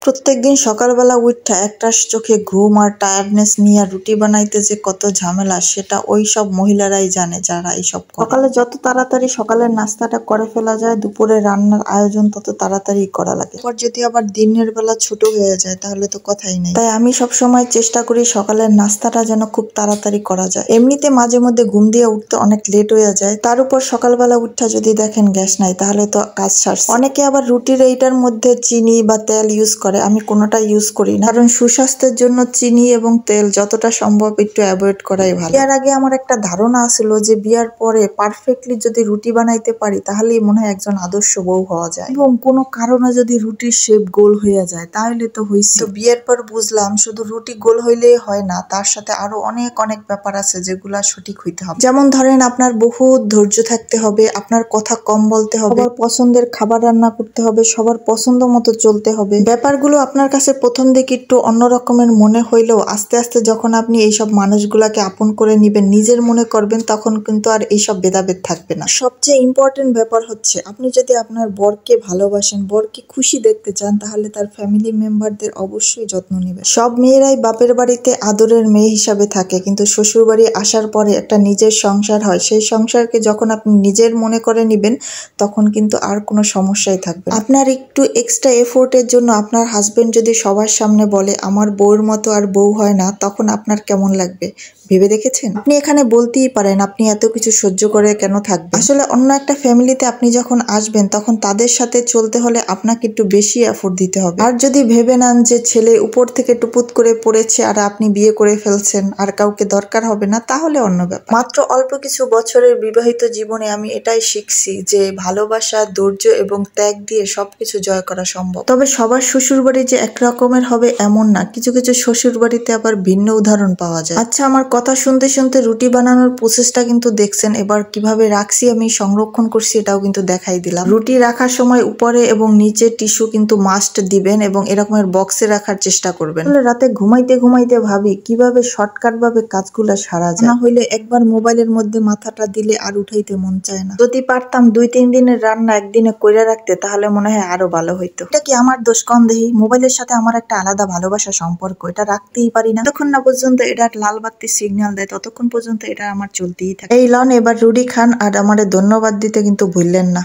প্রত্যেকদিন সকালবেলা উঠা একটা চোখে ঘুম আর টায়ার্ডনেস নিয়ে রুটি বানাইতে যে কত ঝামেলা সেটা ওই সব মহিলারাই জানে যারা এইসব করে। সকালে যত তাড়াতাড়ি সকালের নাস্তাটা করে ফেলা যায় দুপুরে রান্নার আয়োজন তত তাড়াতাড়ি করা লাগে। এরপর যদি আবার দিনের বেলা ছোট হয়ে যায় তাহলে তো কথাই নেই। তাই আমি সব সময় চেষ্টা করি সকালের নাস্তাটা যেন খুব তাড়াতাড়ি করা যায়। এমনিতে মাঝে মধ্যে ঘুম দিয়ে উঠতে অনেক লেট হয়ে যায়, তার উপর সকালবেলা উঠা যদি দেখেন গ্যাস নাই তাহলে তো কাজ সারছে। অনেকে আবার রুটির এইটার মধ্যে চিনি বা তেল ইউজ করে, আমি কোনোটা ইউজ করি না, কারণ সুস্বাস্থ্যের জন্য চিনি এবং তেল যতটা সম্ভব একটু অ্যাভয়েড করাই ভালো। বিয়ার আগে আমার একটা ধারণা ছিল যে বিয়ার পরে পারফেক্টলি যদি রুটি বানাইতে পারি তাহলেই মনে হয় একজন আদর্শ বউ হওয়া যায়, এবং কোনো কারণে যদি রুটির শেপ গোল হয়ে যায় তাহলে তো হইছে। তো বিয়ের পর বুঝলাম শুধু রুটি গোল হইলেই হয় না, তার সাথে আরো অনেক অনেক ব্যাপার আছে যেগুলা সঠিক হইতে হবে। যেমন ধরেন আপনার বহুত ধৈর্য থাকতে হবে, আপনার কথা কম বলতে হবে, সবার পছন্দের খাবার রান্না করতে হবে, সবার পছন্দ মতো চলতে হবে। ব্যাপারগুলো আপনার কাছে প্রথম দিকে একটু অন্যরকমের মনে হইলেও আস্তে আস্তে যখন আপনি এইসব মানুষগুলাকে আপন করে নিবেন, নিজের মনে করবেন, তখন কিন্তু আর এইসব ভেদাভেদ থাকবে না। সবচেয়ে ইম্পর্টেন্ট ব্যাপার হচ্ছে আপনি যদি আপনার বরকে ভালোবাসেন, বরকে খুশি দেখতে চান, তাহলে তার ফ্যামিলি মেম্বারদের অবশ্যই যত্ন নেবেন। সব মেয়েরাই বাপের বাড়িতে আদরের মেয়ে হিসাবে থাকে, কিন্তু শ্বশুর বাড়ি আসার পরে একটা নিজের সংসার হয়, সেই সংসারকে যখন আপনি নিজের মনে করে নিবেন তখন কিন্তু আর কোনো সমস্যাই থাকবে না। আপনার একটু এক্সট্রা এফোর্টের জন্য আপনার হাজবেন্ড যদি সবার সামনে বলে আমার বউর মতো আর বউ হয় না, তখন আপনার কেমন লাগবে ভেবে দেখেছেন? আপনি এখানে বলতেই পারেন আপনি এত কিছু সহ্য করে কেন থাকবেন। আসলে অন্য একটা ফ্যামিলিতে আপনি যখন আসবেন তখন তাদের সাথে চলতে হলে আপনাকে একটু বেশি এফোর্ট দিতে হবে। আর যদি ভেবে নেন যে ছেলে উপর থেকে টুপুত করে পড়েছে আর আপনি বিয়ে করে ফেলছেন আর কাউকে দরকার হবে না, তাহলে অন্য ব্যাপার। মাত্র অল্প কিছু বছরের বিবাহিত জীবনে আমি এটাই শিখছি যে ভালোবাসা, ধৈর্য এবং ত্যাগ দিয়ে সবকিছু জয় করা সম্ভব। তবে সবার শ্বশুর বাড়ি যে একরকমের হবে এমন না, কিছু কিছু শ্বশুর বাড়িতে আবার ভিন্ন উদাহরণ পাওয়া যায়। আচ্ছা, আমার কথা শুনতে শুনতে রুটি বানানোর প্রসেসটা কিন্তু দেখছেন, এবার কিভাবে রাখছি আমি সংরক্ষণ করছি এটাও কিন্তু দেখাই দিলাম। রুটি রাখার সময় উপরে এবং নিচে টিস্যু কিন্তু মাস্ট দিবেন এবং এরকমের বক্সে রাখার চেষ্টা করবেন। রাতে ঘুমাইতে ঘুমাইতে ভাবি কিভাবে শর্টকাট ভাবে কাজগুলো সারা যায়, না হইলে একবার মোবাইলের মধ্যে মাথাটা দিলে আর উঠাইতে মন চায় না। যদি পারতাম 2-3 দিনের রান্না একদিনে কইরা রাখতে তাহলে মনে হয় আরো ভালো হইতো। এটা কি আমার দোষ কম দেহি? মোবাইলের সাথে আমার একটা আলাদা ভালোবাসা সম্পর্ক, এটা রাখতেই পারি না। যতক্ষণ না পর্যন্ত এটা লাল বাতি সিগন্যাল দেয় ততক্ষণ পর্যন্ত এটা আমার চলতেই থাকে। এই লন, এবার রুটি খান আর আমারে ধন্যবাদ দিতে কিন্তু ভুললেন না।